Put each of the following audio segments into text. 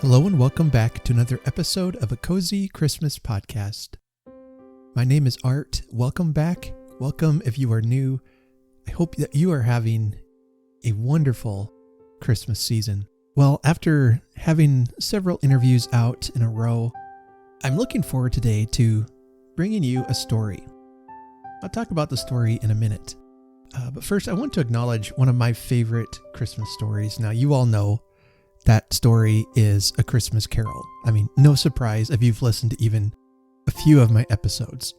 Hello and welcome back to another episode of a Cozy Christmas Podcast. My name is Art. Welcome back. Welcome if you are new. I hope that you are having a wonderful Christmas season. Well, after having several interviews out in a row, I'm looking forward today to bringing you a story. I'll talk about the story in a minute. But first, I want to acknowledge one of my favorite Christmas stories. Now, you all know that story is A Christmas Carol. I mean, no surprise if you've listened to even a few of my episodes.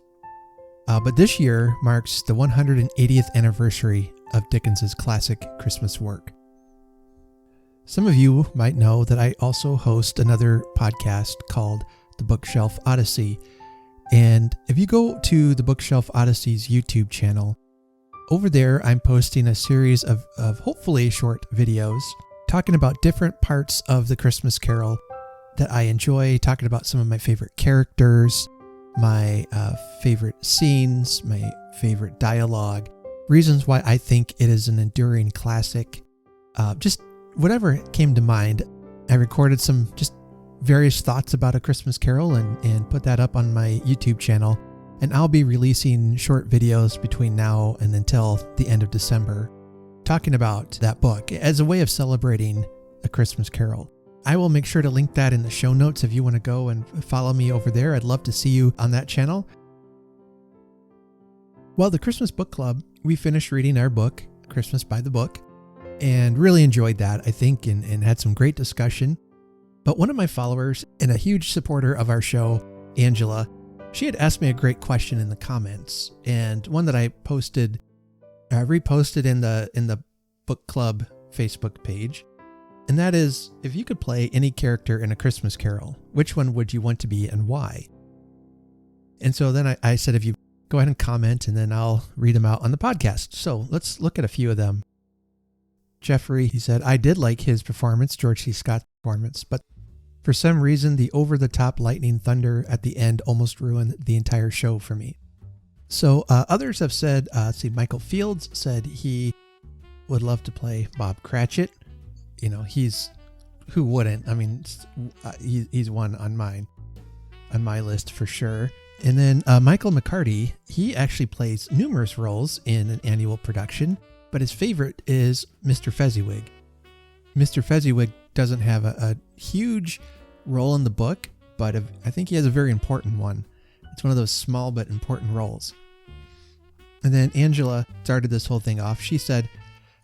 But this year marks the 180th anniversary of Dickens's classic Christmas work. Some of you might know that I also host another podcast called The Bookshelf Odyssey. And if you go to The Bookshelf Odyssey's YouTube channel, over there I'm posting a series of hopefully short videos talking about different parts of the Christmas Carol that I enjoy, talking about some of my favorite characters, my favorite scenes, my favorite dialogue, reasons why I think it is an enduring classic, just whatever came to mind. I recorded some just various thoughts about A Christmas Carol and put that up on my YouTube channel, and I'll be releasing short videos between now and until the end of December, talking about that book as a way of celebrating A Christmas Carol. I will make sure to link that in the show notes if you want to go and follow me over there. I'd love to see you on that channel. Well, the Christmas Book Club, we finished reading our book, Christmas by the Book, and really enjoyed that, I think, and had some great discussion. But one of my followers and a huge supporter of our show, Angela, she had asked me a great question in the comments, and one that I reposted in the book club Facebook page. And that is, if you could play any character in A Christmas Carol, which one would you want to be and why? And so then I said, if you go ahead and comment, and then I'll read them out on the podcast. So let's look at a few of them. Jeffrey, he said, I did like his performance, George C. Scott's performance, but for some reason, the over-the-top lightning thunder at the end almost ruined the entire show for me. So others have said, Michael Fields said he would love to play Bob Cratchit. You know, who wouldn't? I mean, he's one on my list for sure. And then Michael McCarty, he actually plays numerous roles in an annual production, but his favorite is Mr. Fezziwig. Mr. Fezziwig doesn't have a huge role in the book, but I think he has a very important one. It's one of those small but important roles. And then Angela started this whole thing off. She said,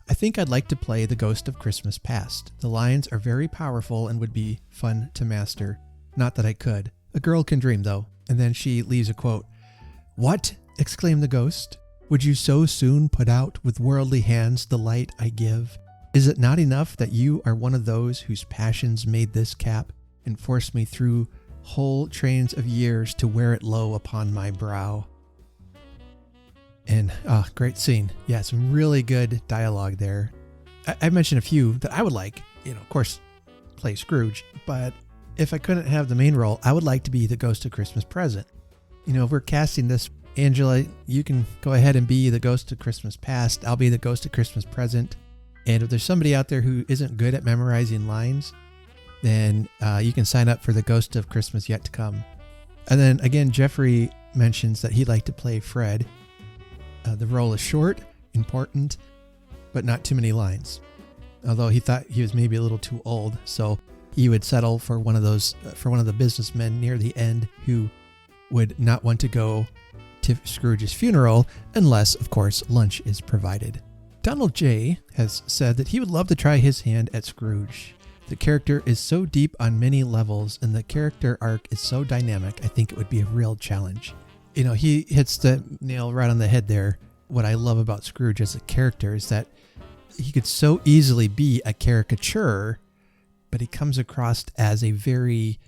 I think I'd like to play the Ghost of Christmas Past. The lines are very powerful and would be fun to master. Not that I could. A girl can dream, though. And then she leaves a quote. What? Exclaimed the ghost. Would you so soon put out with worldly hands the light I give? Is it not enough that you are one of those whose passions made this cap and forced me through whole trains of years to wear it low upon my brow? And great scene. Yeah, some really good dialogue there. I mentioned a few that I would like, of course, play Scrooge, but if I couldn't have the main role, I would like to be the Ghost of Christmas Present. If we're casting this, Angela, you can go ahead and be the Ghost of Christmas Past. I'll be the Ghost of Christmas Present. And if there's somebody out there who isn't good at memorizing lines, then you can sign up for the Ghost of Christmas Yet to Come. And then again, Jeffrey mentions that he'd like to play Fred. The role is short, important, but not too many lines. Although he thought he was maybe a little too old, so he would settle for one of the businessmen near the end who would not want to go to Scrooge's funeral unless, of course, lunch is provided. Donald J. has said that he would love to try his hand at Scrooge. The character is so deep on many levels, and the character arc is so dynamic, I think it would be a real challenge. He hits the nail right on the head there. What I love about Scrooge as a character is that he could so easily be a caricature, but he comes across as a very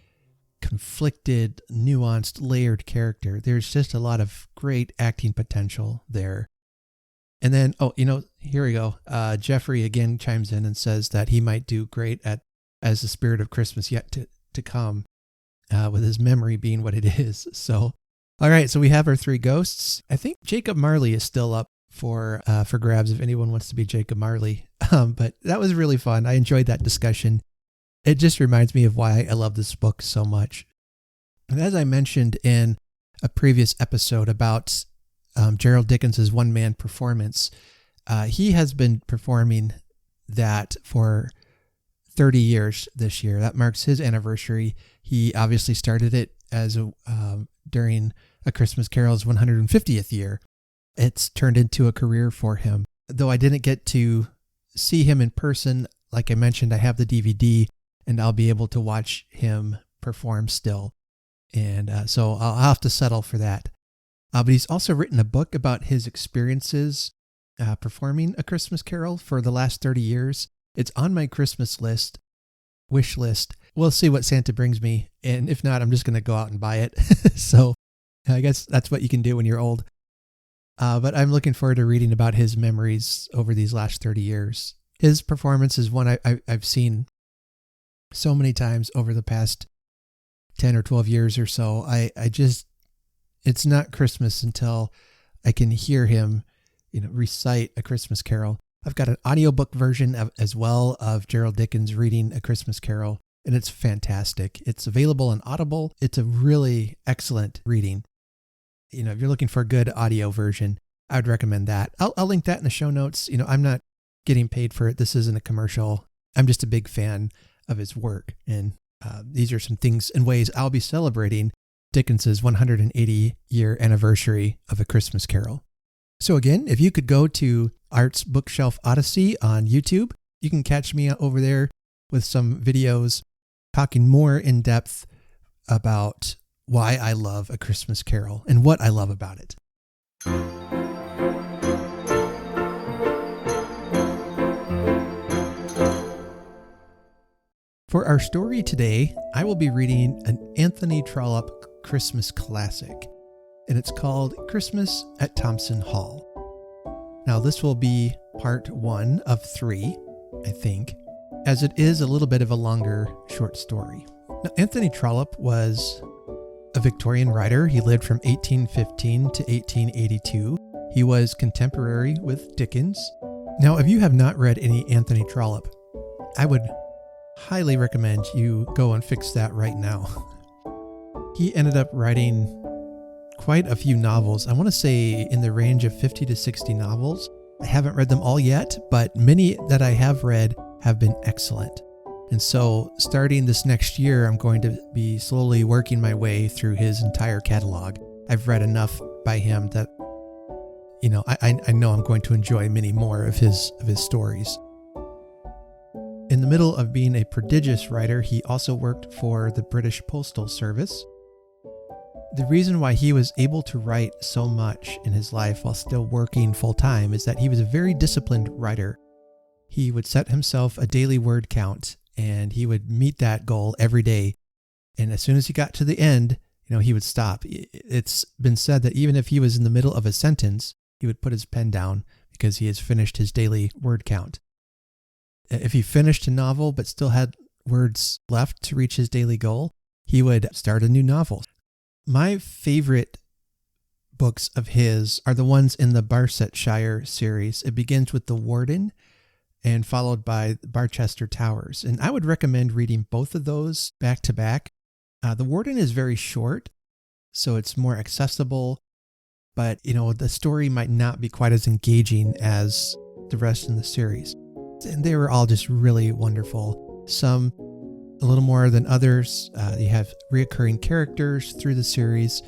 conflicted, nuanced, layered character. There's just a lot of great acting potential there. And then, here we go. Jeffrey again chimes in and says that he might do great as the Spirit of Christmas Yet to Come, with his memory being what it is. So, all right, so we have our three ghosts. I think Jacob Marley is still up for grabs if anyone wants to be Jacob Marley. But that was really fun. I enjoyed that discussion. It just reminds me of why I love this book so much. And as I mentioned in a previous episode about Gerald Dickens's one-man performance, he has been performing that for 30 years this year. That marks his anniversary. He obviously started it as during A Christmas Carol's 150th year. It's turned into a career for him. Though I didn't get to see him in person, like I mentioned, I have the DVD and I'll be able to watch him perform still. And so I'll have to settle for that. But he's also written a book about his experiences performing A Christmas Carol for the last 30 years. It's on my Christmas wish list. We'll see what Santa brings me. And if not, I'm just going to go out and buy it. So I guess that's what you can do when you're old. But I'm looking forward to reading about his memories over these last 30 years. His performance is one I've seen so many times over the past 10 or 12 years or so. It's not Christmas until I can hear him, recite A Christmas Carol. I've got an audiobook version as well of Gerald Dickens reading A Christmas Carol, and it's fantastic. It's available on Audible. It's a really excellent reading. If you're looking for a good audio version, I would recommend that. I'll link that in the show notes. I'm not getting paid for it. This isn't a commercial. I'm just a big fan of his work. And these are some things and ways I'll be celebrating Dickens's 180-year anniversary of A Christmas Carol. So again, if you could go to Art's Bookshelf Odyssey on YouTube, you can catch me over there with some videos talking more in depth about why I love A Christmas Carol and what I love about it. For our story today, I will be reading an Anthony Trollope Christmas classic, and it's called Christmas at Thompson Hall. Now, this will be part 1 of 3, I think, as it is a little bit of a longer short story. Now, Anthony Trollope was a Victorian writer. He lived from 1815 to 1882. He was contemporary with Dickens. Now, if you have not read any Anthony Trollope, I would highly recommend you go and fix that right now. He ended up writing quite a few novels. I want to say in the range of 50 to 60 novels. I haven't read them all yet, but many that I have read have been excellent. And so starting this next year, I'm going to be slowly working my way through his entire catalog. I've read enough by him that, I know I'm going to enjoy many more of his stories. In the middle of being a prodigious writer, he also worked for the British Postal Service. The reason why he was able to write so much in his life while still working full-time is that he was a very disciplined writer. He would set himself a daily word count, and he would meet that goal every day. And as soon as he got to the end, he would stop. It's been said that even if he was in the middle of a sentence, he would put his pen down because he has finished his daily word count. If he finished a novel but still had words left to reach his daily goal, he would start a new novel. My favorite books of his are the ones in the Barsetshire series. It begins with The Warden and followed by Barchester Towers. And I would recommend reading both of those back to back. The Warden is very short, so it's more accessible, but the story might not be quite as engaging as the rest in the series. And they were all just really wonderful. Some a little more than others. You have reoccurring characters through the series,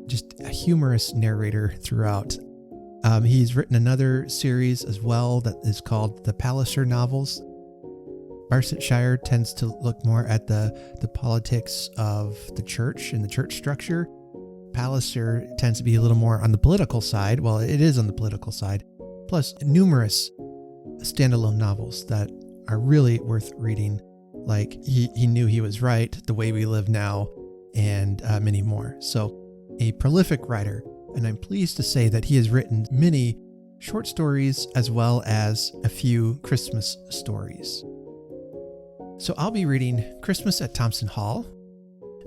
just a humorous narrator throughout. He's written another series as well that is called the Palliser novels. Barsetshire tends to look more at the politics of the church and the church structure. Palliser tends to be a little more on the political side. Well, it is on the political side. Plus, numerous standalone novels that are really worth reading, like He Knew He Was Right, The Way We Live Now, and many more. So, a prolific writer, and I'm pleased to say that he has written many short stories as well as a few Christmas stories. So I'll be reading Christmas at Thompson Hall.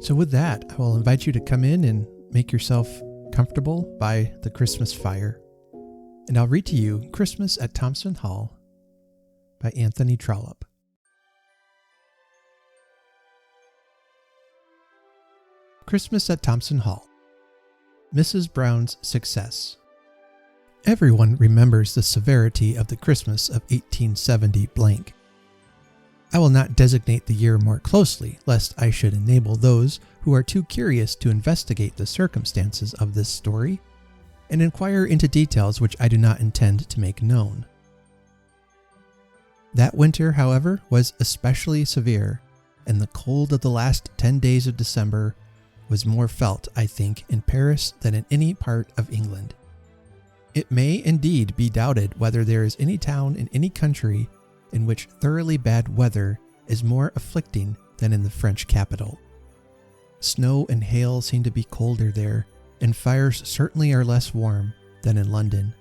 So with that, I will invite you to come in and make yourself comfortable by the Christmas fire. And I'll read to you Christmas at Thompson Hall by Anthony Trollope. Christmas at Thompson Hall. Mrs. Brown's success. Everyone remembers the severity of the Christmas of 1870 blank. I will not designate the year more closely, lest I should enable those who are too curious to investigate the circumstances of this story and inquire into details which I do not intend to make known. That winter, however, was especially severe, and the cold of the last 10 days of December was more felt, I think, in Paris than in any part of England. It may indeed be doubted whether there is any town in any country in which thoroughly bad weather is more afflicting than in the French capital. Snow and hail seem to be colder there, and fires certainly are less warm than in London.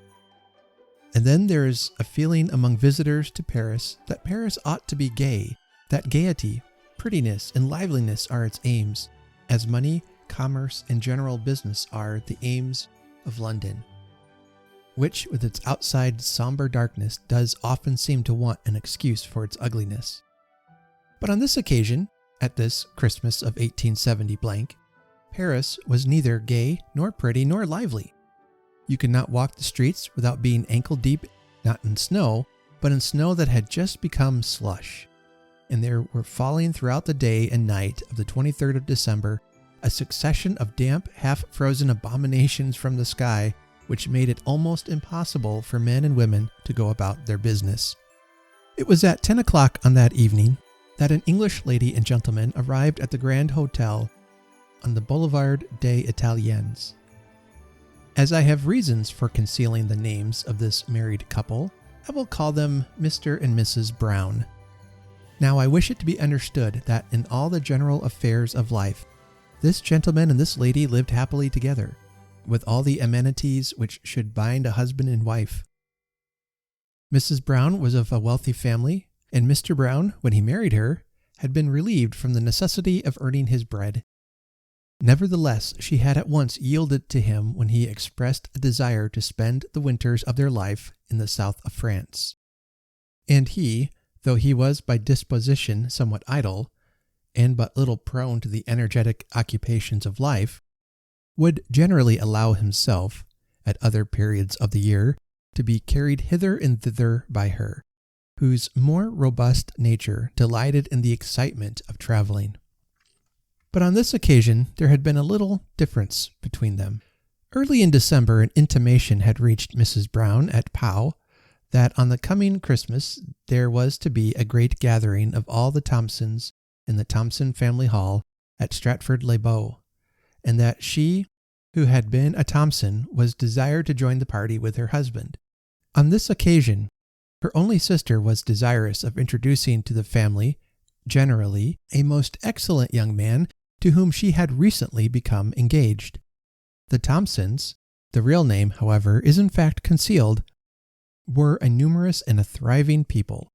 And then there is a feeling among visitors to Paris that Paris ought to be gay, that gaiety, prettiness, and liveliness are its aims, as money, commerce, and general business are the aims of London, which, with its outside somber darkness, does often seem to want an excuse for its ugliness. But on this occasion, at this Christmas of 1870 blank, Paris was neither gay, nor pretty, nor lively. You could not walk the streets without being ankle-deep, not in snow, but in snow that had just become slush. And there were falling throughout the day and night of the 23rd of December a succession of damp, half-frozen abominations from the sky, which made it almost impossible for men and women to go about their business. It was at 10 o'clock on that evening that an English lady and gentleman arrived at the Grand Hotel on the Boulevard des Italiens. As I have reasons for concealing the names of this married couple, I will call them Mr. and Mrs. Brown. Now I wish it to be understood that in all the general affairs of life, this gentleman and this lady lived happily together, with all the amenities which should bind a husband and wife. Mrs. Brown was of a wealthy family, and Mr. Brown, when he married her, had been relieved from the necessity of earning his bread. Nevertheless, she had at once yielded to him when he expressed a desire to spend the winters of their life in the south of France. And he, though he was by disposition somewhat idle, and but little prone to the energetic occupations of life, would generally allow himself, at other periods of the year, to be carried hither and thither by her, whose more robust nature delighted in the excitement of traveling. But on this occasion there had been a little difference between them. Early in December an intimation had reached Mrs. Brown at Pau that on the coming Christmas there was to be a great gathering of all the Thompsons in the Thompson family hall at Stratford-le-Bow, and that she, who had been a Thompson, was desired to join the party with her husband. On this occasion, her only sister was desirous of introducing to the family, generally, a most excellent young man to whom she had recently become engaged. The Thompsons, the real name, however, is in fact concealed, were a numerous and a thriving people.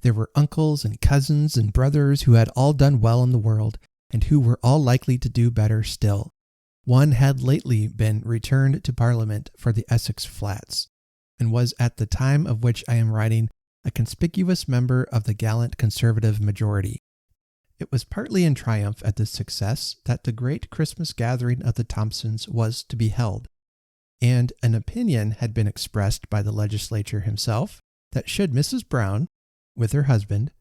There were uncles and cousins and brothers who had all done well in the world, and who were all likely to do better still. One had lately been returned to Parliament for the Essex Flats, and was at the time of which I am writing a conspicuous member of the gallant Conservative majority. It was partly in triumph at this success that the great Christmas gathering of the Thompsons was to be held, and an opinion had been expressed by the legislature himself that should Mrs. Brown, with her husband,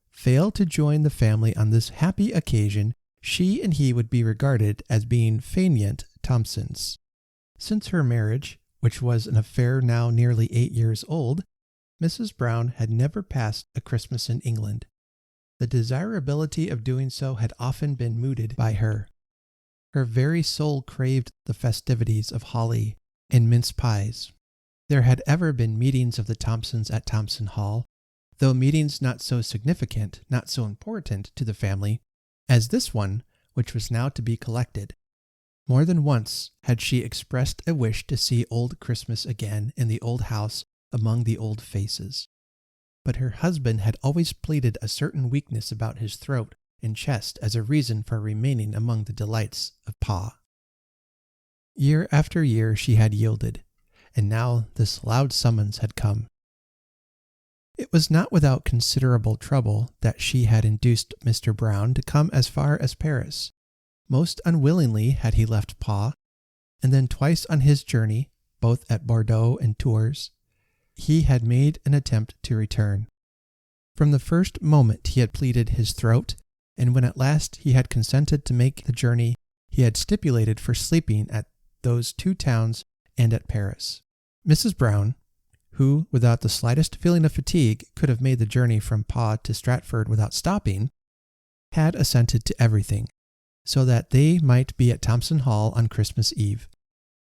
fail to join the family on this happy occasion, she and he would be regarded as being fainéant Thompsons. Since her marriage, which was an affair now nearly 8 years old, Mrs. Brown had never passed a Christmas in England. The desirability of doing so had often been mooted by her. Her very soul craved the festivities of holly and mince pies. There had ever been meetings of the Thompsons at Thompson Hall, though meetings not so significant, not so important to the family, as this one, which was now to be collected. More than once had she expressed a wish to see old Christmas again in the old house among the old faces. But her husband had always pleaded a certain weakness about his throat and chest as a reason for remaining among the delights of Pa. Year after year she had yielded, and now this loud summons had come. It was not without considerable trouble that she had induced Mr. Brown to come as far as Paris. Most unwillingly had he left Pau, and then twice on his journey, both at Bordeaux and Tours, he had made an attempt to return. From the first moment he had pleaded his throat, and when at last he had consented to make the journey, he had stipulated for sleeping at those two towns and at Paris. Mrs. Brown, who, without the slightest feeling of fatigue, could have made the journey from Pau to Stratford without stopping, had assented to everything, so that they might be at Thompson Hall on Christmas Eve.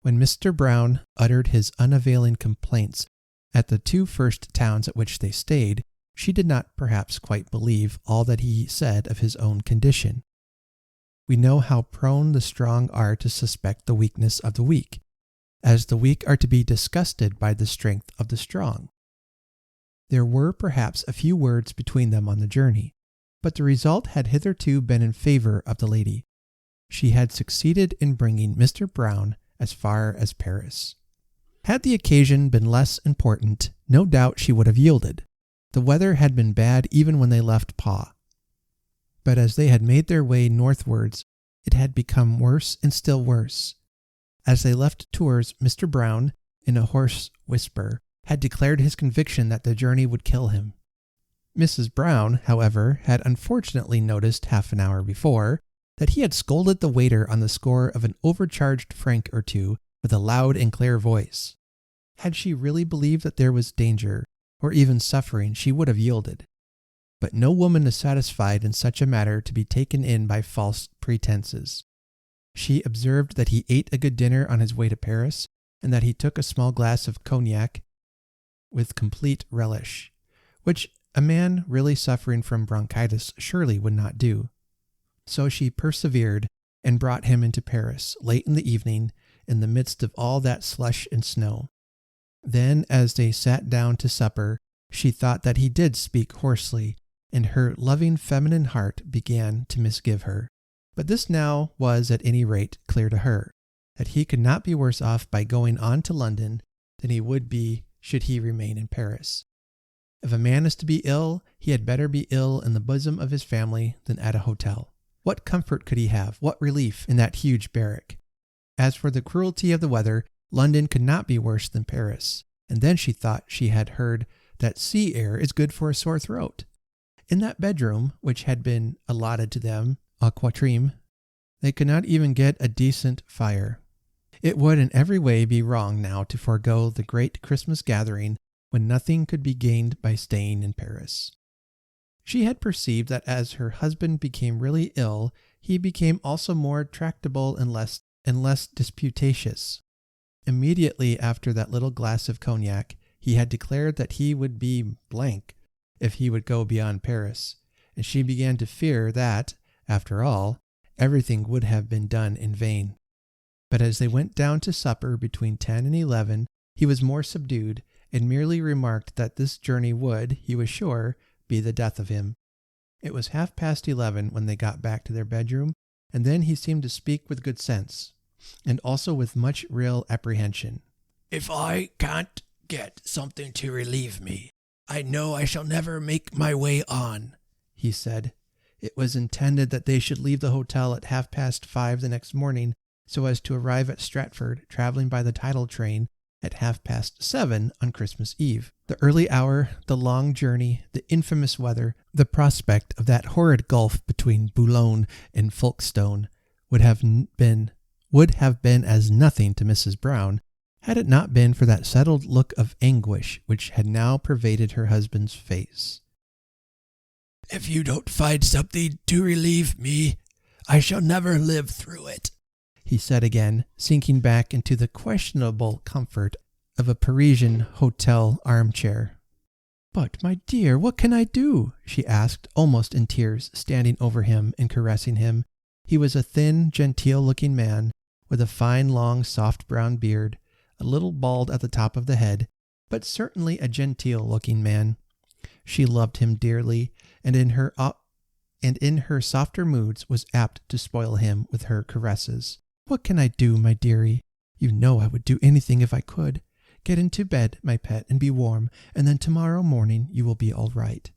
When Mr. Brown uttered his unavailing complaints at the two first towns at which they stayed, she did not perhaps quite believe all that he said of his own condition. We know how prone the strong are to suspect the weakness of the weak, as the weak are to be disgusted by the strength of the strong. There were perhaps a few words between them on the journey, but the result had hitherto been in favor of the lady. She had succeeded in bringing Mr. Brown as far as Paris. Had the occasion been less important, no doubt she would have yielded. The weather had been bad even when they left Pau. But as they had made their way northwards, it had become worse and still worse. As they left Tours, Mr. Brown, in a hoarse whisper, had declared his conviction that the journey would kill him. Mrs. Brown, however, had unfortunately noticed half an hour before that he had scolded the waiter on the score of an overcharged franc or two with a loud and clear voice. Had she really believed that there was danger, or even suffering, she would have yielded. But no woman is satisfied in such a matter to be taken in by false pretenses. She observed that he ate a good dinner on his way to Paris, and that he took a small glass of cognac with complete relish, which a man really suffering from bronchitis surely would not do. So she persevered and brought him into Paris late in the evening, in the midst of all that slush and snow. Then, as they sat down to supper, she thought that he did speak hoarsely, and her loving feminine heart began to misgive her. But this now was at any rate clear to her, that he could not be worse off by going on to London than he would be should he remain in Paris. If a man is to be ill, he had better be ill in the bosom of his family than at a hotel. What comfort could he have, what relief, in that huge barrack? As for the cruelty of the weather, London could not be worse than Paris, and then she thought she had heard that sea air is good for a sore throat. In that bedroom, which had been allotted to them a quatrime, they could not even get a decent fire. It would in every way be wrong now to forego the great Christmas gathering when nothing could be gained by staying in Paris. She had perceived that as her husband became really ill, he became also more tractable and less disputatious. Immediately after that little glass of cognac, he had declared that he would be blank if he would go beyond Paris, and she began to fear that, after all, everything would have been done in vain. But as they went down to supper between 10 and 11, he was more subdued, and merely remarked that this journey would, he was sure, be the death of him. It was 11:30 when they got back to their bedroom, and then he seemed to speak with good sense, and also with much real apprehension. "If I can't get something to relieve me, I know I shall never make my way on," he said. It was intended that they should leave the hotel at 5:30 the next morning, so as to arrive at Stratford, traveling by the tidal train, at 7:30 on Christmas Eve. The early hour, the long journey, the infamous weather, the prospect of that horrid gulf between Boulogne and Folkestone would have been as nothing to Mrs. Brown, had it not been for that settled look of anguish which had now pervaded her husband's face. "If you don't find something to relieve me, I shall never live through it," he said again, sinking back into the questionable comfort of a Parisian hotel armchair. "But, my dear, what can I do?" she asked, almost in tears, standing over him and caressing him. He was a thin, genteel-looking man, with a fine, long, soft brown beard, a little bald at the top of the head, but certainly a genteel-looking man. She loved him dearly, and in her softer moods was apt to spoil him with her caresses. "What can I do, my dearie? You know I would do anything if I could. Get into bed, my pet, and be warm, and then tomorrow morning you will be all right."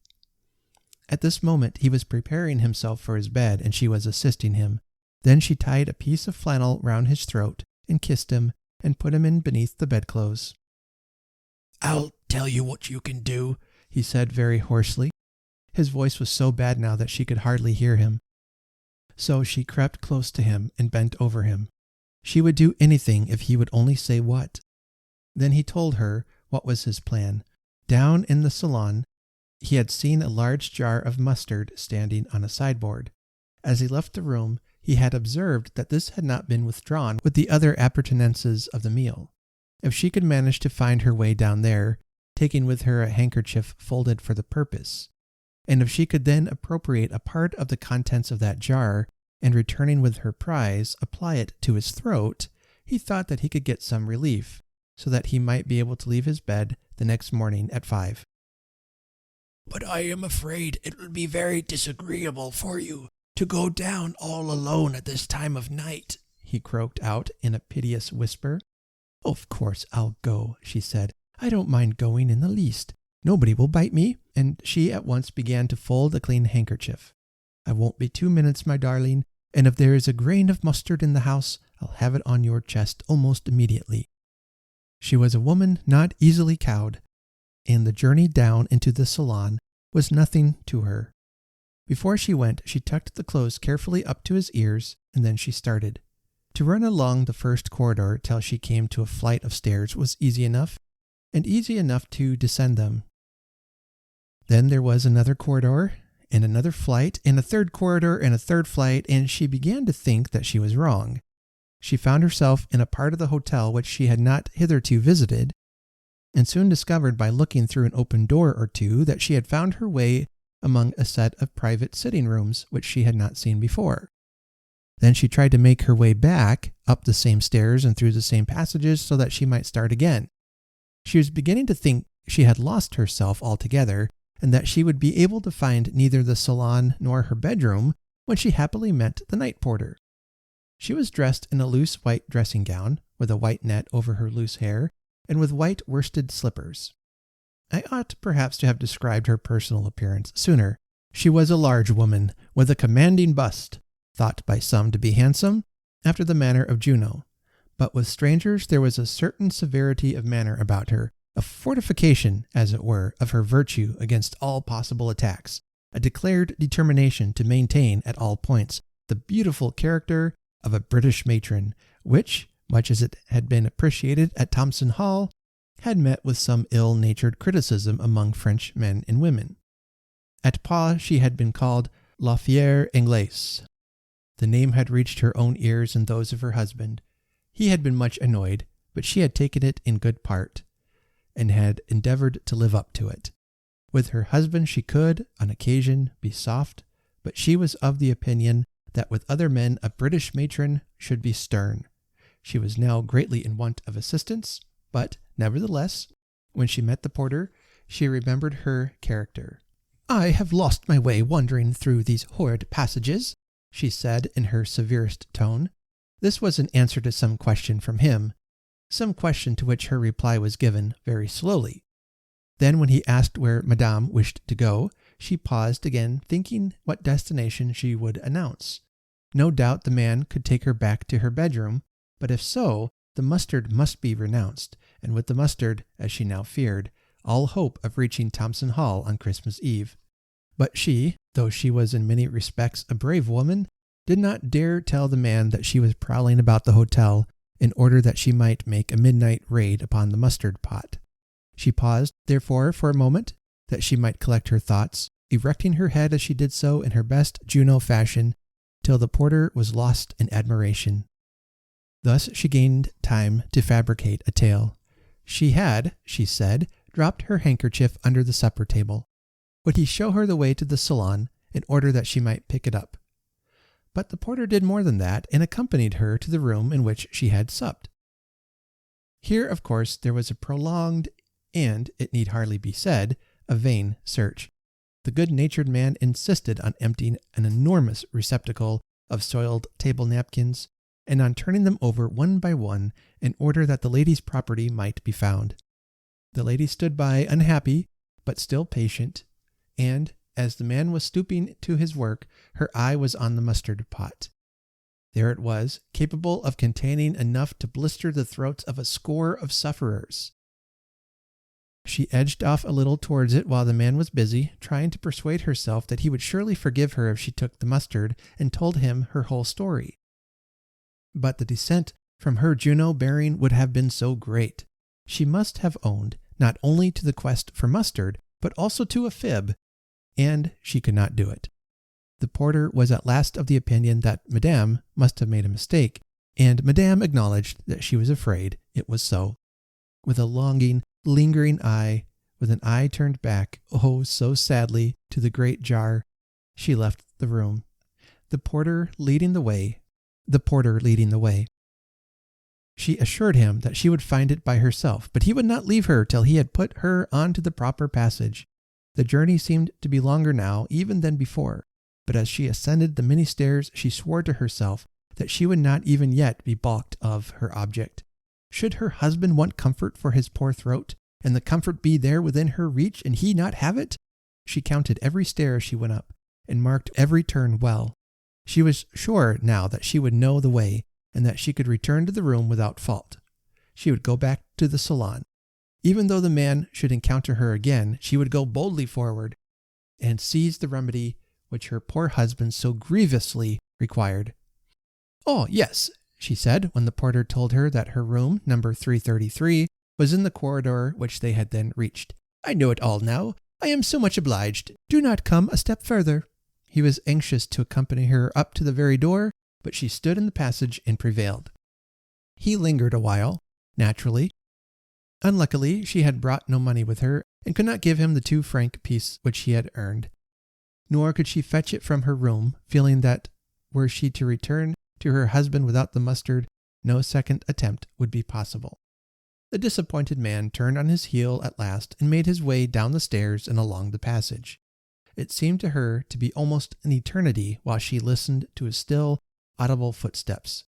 At this moment he was preparing himself for his bed, and she was assisting him. Then she tied a piece of flannel round his throat and kissed him and put him in beneath the bedclothes. "I'll tell you what you can do," he said very hoarsely. His voice was so bad now that she could hardly hear him. So she crept close to him and bent over him. She would do anything if he would only say what. Then he told her what was his plan. Down in the salon, he had seen a large jar of mustard standing on a sideboard. As he left the room, he had observed that this had not been withdrawn with the other appurtenances of the meal. If she could manage to find her way down there, taking with her a handkerchief folded for the purpose, and if she could then appropriate a part of the contents of that jar and returning with her prize, apply it to his throat, he thought that he could get some relief, so that he might be able to leave his bed the next morning at 5. "But I am afraid it will be very disagreeable for you to go down all alone at this time of night," he croaked out in a piteous whisper. "Of course I'll go," she said. "I don't mind going in the least. Nobody will bite me," and she at once began to fold a clean handkerchief. "I won't be 2 minutes, my darling, and if there is a grain of mustard in the house, I'll have it on your chest almost immediately." She was a woman not easily cowed, and the journey down into the salon was nothing to her. Before she went, she tucked the clothes carefully up to his ears, and then she started. To run along the first corridor till she came to a flight of stairs was easy enough, and easy enough to descend them. Then there was another corridor, and another flight, and a third corridor, and a third flight, and she began to think that she was wrong. She found herself in a part of the hotel which she had not hitherto visited, and soon discovered by looking through an open door or two that she had found her way among a set of private sitting rooms which she had not seen before. Then she tried to make her way back, up the same stairs and through the same passages, so that she might start again. She was beginning to think she had lost herself altogether, and that she would be able to find neither the salon nor her bedroom when she happily met the night porter. She was dressed in a loose white dressing gown, with a white net over her loose hair, and with white worsted slippers. I ought perhaps to have described her personal appearance sooner. She was a large woman, with a commanding bust, thought by some to be handsome, after the manner of Juno. But with strangers there was a certain severity of manner about her, a fortification, as it were, of her virtue against all possible attacks, a declared determination to maintain at all points the beautiful character of a British matron, which, much as it had been appreciated at Thompson Hall, had met with some ill-natured criticism among French men and women. At Pau she had been called La Fière Anglaise. The name had reached her own ears and those of her husband. He had been much annoyed, but she had taken it in good part, and had endeavored to live up to it. With her husband she could, on occasion, be soft, but she was of the opinion that with other men a British matron should be stern. She was now greatly in want of assistance, but, nevertheless, when she met the porter, she remembered her character. "I have lost my way wandering through these horrid passages," she said in her severest tone. This was an answer to some question from him, some question to which her reply was given very slowly. Then when he asked where Madame wished to go, she paused again, thinking what destination she would announce. No doubt the man could take her back to her bedroom, but if so, the mustard must be renounced, and with the mustard, as she now feared, all hope of reaching Thompson Hall on Christmas Eve. But she, though she was in many respects a brave woman, did not dare tell the man that she was prowling about the hotel in order that she might make a midnight raid upon the mustard pot. She paused, therefore, for a moment, that she might collect her thoughts, erecting her head as she did so in her best Juno fashion, till the porter was lost in admiration. Thus she gained time to fabricate a tale. She had, she said, dropped her handkerchief under the supper table. Would he show her the way to the salon in order that she might pick it up? But the porter did more than that and accompanied her to the room in which she had supped. Here, of course, there was a prolonged and, it need hardly be said, a vain search. The good-natured man insisted on emptying an enormous receptacle of soiled table napkins and on turning them over one by one in order that the lady's property might be found. The lady stood by, unhappy, but still patient, and, as the man was stooping to his work, her eye was on the mustard pot. There it was, capable of containing enough to blister the throats of a score of sufferers. She edged off a little towards it while the man was busy, trying to persuade herself that he would surely forgive her if she took the mustard and told him her whole story. But the descent from her Juno bearing would have been so great. She must have owned not only to the quest for mustard, but also to a fib, and she could not do it. The porter was at last of the opinion that Madame must have made a mistake, and Madame acknowledged that she was afraid it was so. With a longing, lingering eye, with an eye turned back, oh, so sadly, to the great jar, she left the room, the porter leading the way. She assured him that she would find it by herself, but he would not leave her till he had put her onto the proper passage. The journey seemed to be longer now even than before, but as she ascended the many stairs, she swore to herself that she would not even yet be balked of her object. Should her husband want comfort for his poor throat, and the comfort be there within her reach, and he not have it? She counted every stair she went up, and marked every turn well. She was sure now that she would know the way, and that she could return to the room without fault. She would go back to the salon. Even though the man should encounter her again, she would go boldly forward, and seize the remedy which her poor husband so grievously required. "Oh, yes," she said, when the porter told her that her room, number 333, was in the corridor which they had then reached. "I know it all now. I am so much obliged. Do not come a step further." He was anxious to accompany her up to the very door, but she stood in the passage and prevailed. He lingered a while, naturally. Unluckily, she had brought no money with her, and could not give him the 2-franc piece which she had earned. Nor could she fetch it from her room, feeling that, were she to return to her husband without the mustard, no second attempt would be possible. The disappointed man turned on his heel at last and made his way down the stairs and along the passage. It seemed to her to be almost an eternity while she listened to his still, audible footsteps.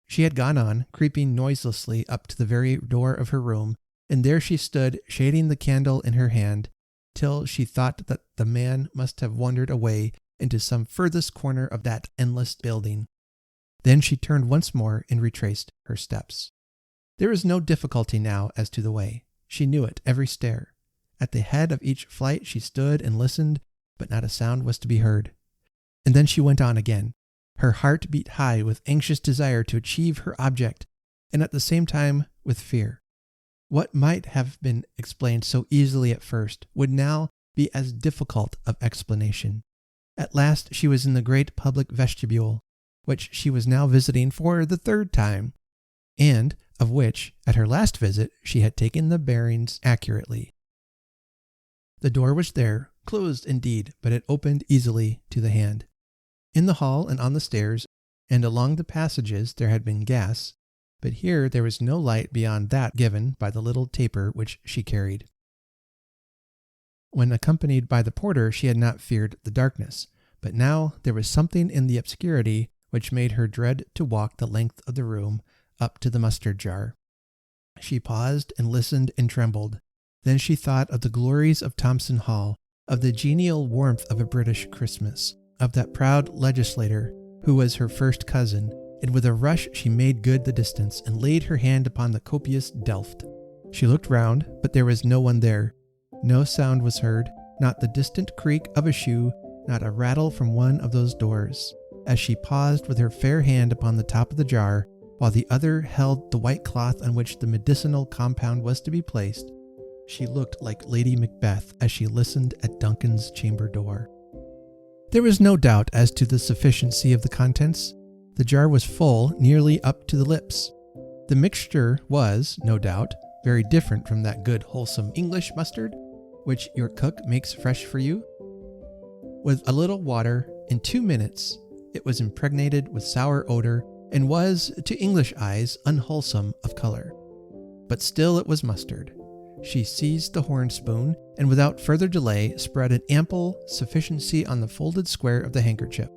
She had gone on, creeping noiselessly up to the very door of her room, and there she stood, shading the candle in her hand, till she thought that the man must have wandered away into some furthest corner of that endless building. Then she turned once more and retraced her steps. There was no difficulty now as to the way. She knew it, every stair. At the head of each flight she stood and listened, but not a sound was to be heard. And then she went on again. Her heart beat high with anxious desire to achieve her object, and at the same time with fear. What might have been explained so easily at first would now be as difficult of explanation. At last she was in the great public vestibule, which she was now visiting for the 3rd time, and of which, at her last visit, she had taken the bearings accurately. The door was there, closed indeed, but it opened easily to the hand. In the hall and on the stairs and along the passages there had been gas, but here there was no light beyond that given by the little taper which she carried. When accompanied by the porter she had not feared the darkness, but now there was something in the obscurity which made her dread to walk the length of the room up to the mustard jar. She paused and listened and trembled. Then she thought of the glories of Thompson Hall, of the genial warmth of a British Christmas, of that proud legislator who was her first cousin, and with a rush she made good the distance and laid her hand upon the copious delft. She looked round, but there was no one there. No sound was heard, not the distant creak of a shoe, not a rattle from one of those doors. As she paused with her fair hand upon the top of the jar, while the other held the white cloth on which the medicinal compound was to be placed, she looked like Lady Macbeth as she listened at Duncan's chamber door. There was no doubt as to the sufficiency of the contents. The jar was full, nearly up to the lips. The mixture was, no doubt, very different from that good wholesome English mustard, which your cook makes fresh for you. With a little water, in 2 minutes, it was impregnated with sour odor, and was, to English eyes, unwholesome of color. But still it was mustard. She seized the horn spoon, and without further delay spread an ample sufficiency on the folded square of the handkerchief.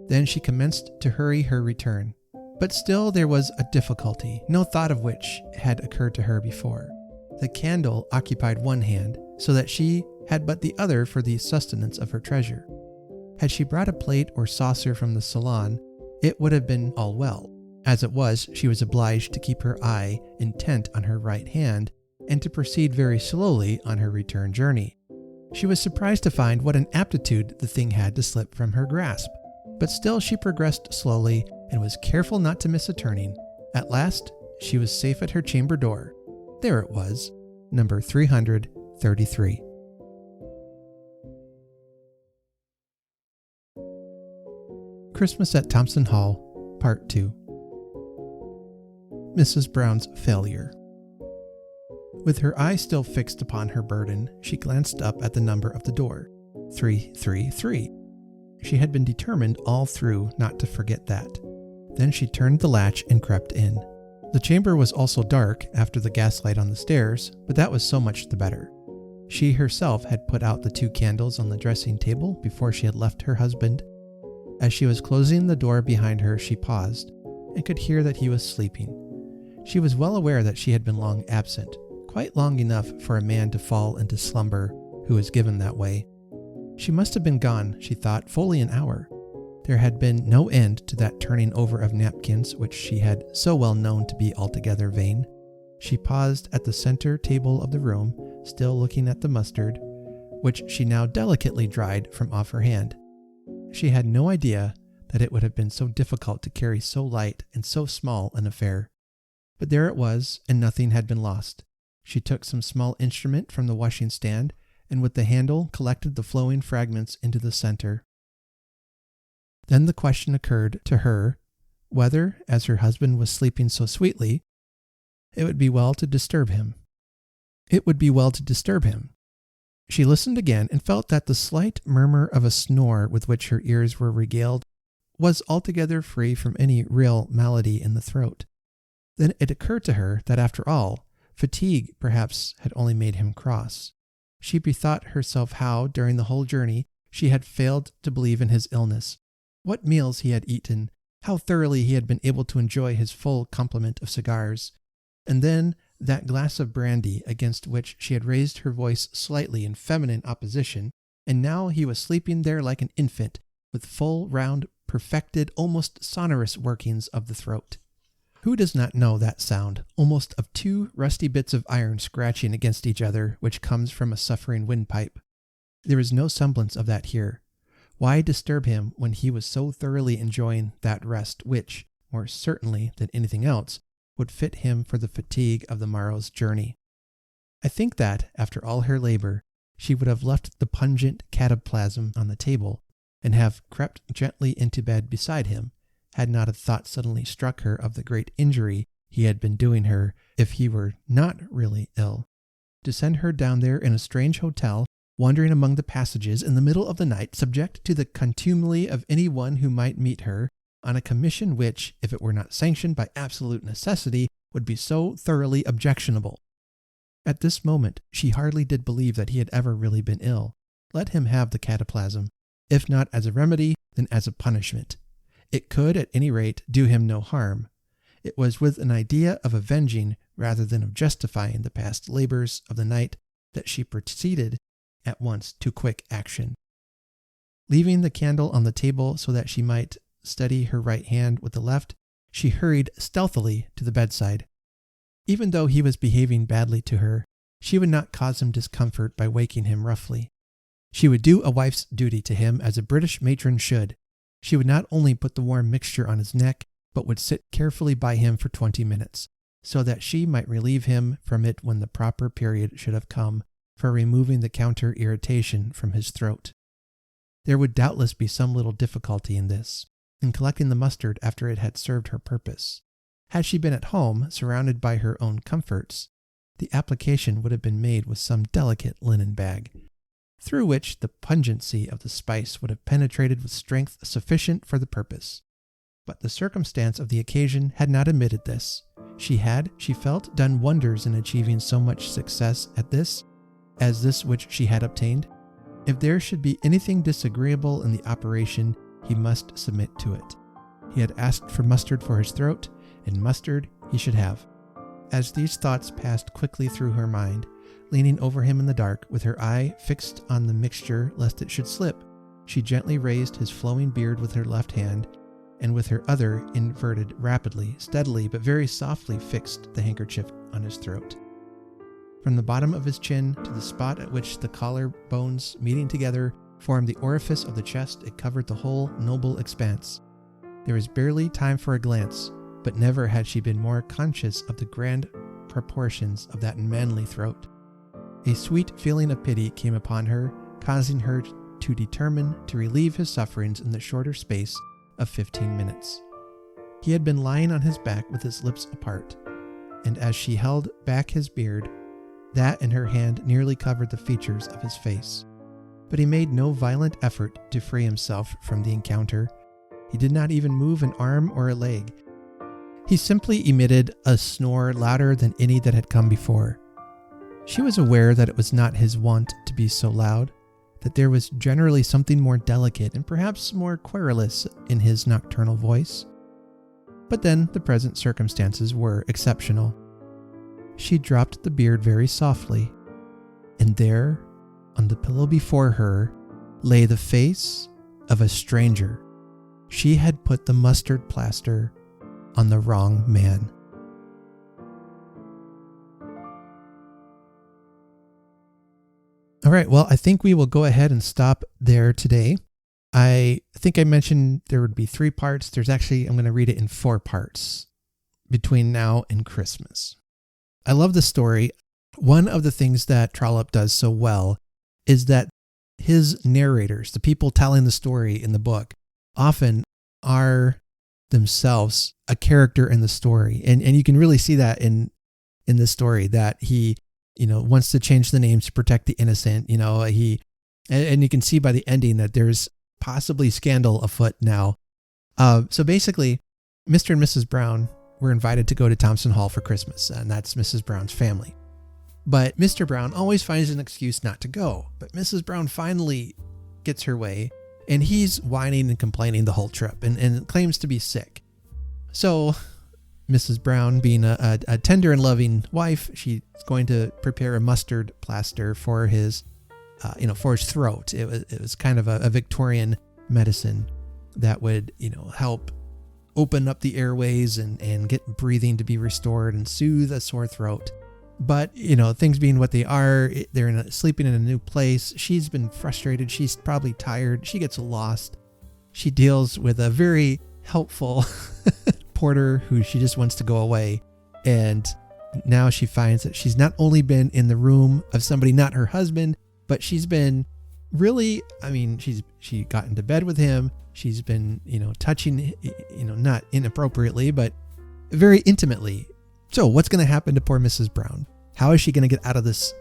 Then she commenced to hurry her return. But still there was a difficulty, no thought of which had occurred to her before. The candle occupied one hand, so that she had but the other for the sustenance of her treasure. Had she brought a plate or saucer from the salon, it would have been all well. As it was, she was obliged to keep her eye intent on her right hand and to proceed very slowly on her return journey. She was surprised to find what an aptitude the thing had to slip from her grasp, but still she progressed slowly and was careful not to miss a turning. At last, she was safe at her chamber door. There it was, number 333. Christmas at Thompson Hall, Part 2. Mrs. Brown's Failure. With her eye still fixed upon her burden, she glanced up at the number of the door, 333. She had been determined all through not to forget that. Then she turned the latch and crept in. The chamber was also dark after the gaslight on the stairs, but that was so much the better. She herself had put out the 2 candles on the dressing table before she had left her husband. As she was closing the door behind her, she paused and could hear that he was sleeping. She was well aware that she had been long absent, quite long enough for a man to fall into slumber who was given that way. She must have been gone, she thought, fully an hour. There had been no end to that turning over of napkins which she had so well known to be altogether vain. She paused at the center table of the room, still looking at the mustard, which she now delicately dried from off her hand. She had no idea that it would have been so difficult to carry so light and so small an affair. But there it was, and nothing had been lost. She took some small instrument from the washing stand, and with the handle collected the flowing fragments into the center. Then the question occurred to her whether, as her husband was sleeping so sweetly, it would be well to disturb him. It would be well to disturb him. She listened again and felt that the slight murmur of a snore with which her ears were regaled was altogether free from any real malady in the throat. Then it occurred to her that after all, fatigue perhaps had only made him cross. She bethought herself how, during the whole journey, she had failed to believe in his illness, what meals he had eaten, how thoroughly he had been able to enjoy his full complement of cigars, and then that glass of brandy against which she had raised her voice slightly in feminine opposition, and now he was sleeping there like an infant, with full, round, perfected, almost sonorous workings of the throat. Who does not know that sound, almost of 2 rusty bits of iron scratching against each other, which comes from a suffering windpipe? There is no semblance of that here. Why disturb him when he was so thoroughly enjoying that rest which, more certainly than anything else, would fit him for the fatigue of the morrow's journey? I think that, after all her labor, she would have left the pungent cataplasm on the table, and have crept gently into bed beside him, had not a thought suddenly struck her of the great injury he had been doing her if he were not really ill. To send her down there in a strange hotel, wandering among the passages in the middle of the night, subject to the contumely of any one who might meet her, on a commission which, if it were not sanctioned by absolute necessity, would be so thoroughly objectionable. At this moment, she hardly did believe that he had ever really been ill. Let him have the cataplasm, if not as a remedy, then as a punishment. It could, at any rate, do him no harm. It was with an idea of avenging rather than of justifying the past labors of the night that she proceeded at once to quick action. Leaving the candle on the table so that she might steady her right hand with the left, she hurried stealthily to the bedside. Even though he was behaving badly to her, she would not cause him discomfort by waking him roughly. She would do a wife's duty to him as a British matron should. She would not only put the warm mixture on his neck, but would sit carefully by him for 20 minutes, so that she might relieve him from it when the proper period should have come for removing the counter-irritation from his throat. There would doubtless be some little difficulty in this, in collecting the mustard after it had served her purpose. Had she been at home, surrounded by her own comforts, the application would have been made with some delicate linen bag, through which the pungency of the spice would have penetrated with strength sufficient for the purpose. But the circumstance of the occasion had not admitted this. She had, she felt, done wonders in achieving so much success at this, as this which she had obtained. If there should be anything disagreeable in the operation, he must submit to it. He had asked for mustard for his throat, and mustard he should have. As these thoughts passed quickly through her mind, leaning over him in the dark, with her eye fixed on the mixture lest it should slip, she gently raised his flowing beard with her left hand, and with her other inverted rapidly, steadily, but very softly fixed the handkerchief on his throat. From the bottom of his chin to the spot at which the collar bones meeting together formed the orifice of the chest, it covered the whole noble expanse. There was barely time for a glance, but never had she been more conscious of the grand proportions of that manly throat. A sweet feeling of pity came upon her, causing her to determine to relieve his sufferings in the shorter space of 15 minutes. He had been lying on his back with his lips apart, and as she held back his beard, that in her hand nearly covered the features of his face. But he made no violent effort to free himself from the encounter. He did not even move an arm or a leg. He simply emitted a snore louder than any that had come before. She was aware that it was not his wont to be so loud, that there was generally something more delicate and perhaps more querulous in his nocturnal voice. But then the present circumstances were exceptional. She dropped the beard very softly, and there, on the pillow before her, lay the face of a stranger. She had put the mustard plaster on the wrong man. All right, well, I think we will go ahead and stop there today. I think I mentioned there would be 3 parts. I'm going to read it in 4 parts between now and Christmas. I love the story. One of the things that Trollope does so well is that his narrators, the people telling the story in the book, often are themselves a character in the story. And you can really see that in the story, that he, wants to change the names to protect the innocent. And you can see by the ending that there's possibly scandal afoot now. So basically, Mr. and Mrs. Brown were invited to go to Thompson Hall for Christmas, and that's Mrs. Brown's family. But Mr. Brown always finds an excuse not to go. But Mrs. Brown finally gets her way, and he's whining and complaining the whole trip and claims to be sick. So Mrs. Brown, being a tender and loving wife, she's going to prepare a mustard plaster for his, for his throat. It was kind of a Victorian medicine that would, help open up the airways and get breathing to be restored and soothe a sore throat. But, things being what they are, they're sleeping in a new place. She's been frustrated. She's probably tired. She gets lost. She deals with a very helpful porter who she just wants to go away. And now she finds that she's not only been in the room of somebody not her husband, but she's been really, she got into bed with him. She's been, touching, not inappropriately, but very intimately. So what's going to happen to poor Mrs. Brown? How is she going to get out of this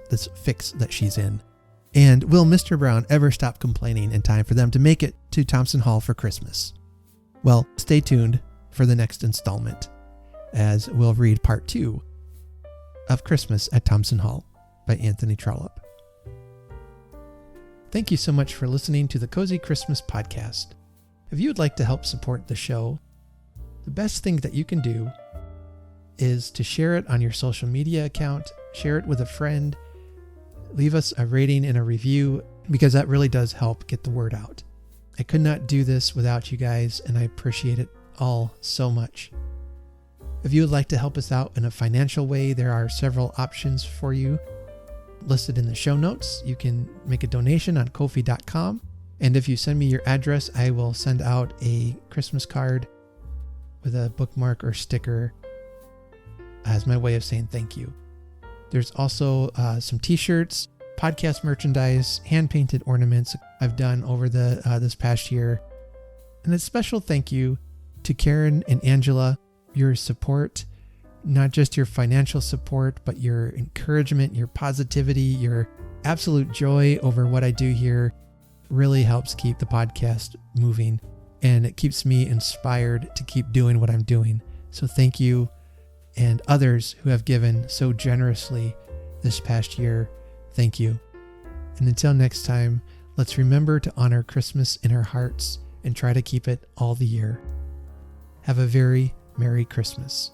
fix that she's in? And will Mr. Brown ever stop complaining in time for them to make it to Thompson Hall for Christmas? Well, stay tuned for the next installment, as we'll read part 2 of Christmas at Thompson Hall by Anthony Trollope. Thank you so much for listening to the Cozy Christmas Podcast. If you would like to help support the show, the best thing that you can do is to share it on your social media account, share it with a friend, leave us a rating and a review, because that really does help get the word out. I could not do this without you guys, and I appreciate it all so much. If you would like to help us out in a financial way, there are several options for you listed in the show notes. You can make a donation on Ko-fi.com. And if you send me your address, I will send out a Christmas card with a bookmark or sticker as my way of saying thank you. There's also some t-shirts, podcast merchandise, hand-painted ornaments I've done over this past year. And a special thank you to Karen and Angela. Your support, not just your financial support, but your encouragement, your positivity, your absolute joy over what I do here really helps keep the podcast moving, and it keeps me inspired to keep doing what I'm doing. So thank you, and others who have given so generously this past year, thank you. And until next time, let's remember to honor Christmas in our hearts and try to keep it all the year. Have a very Merry Christmas.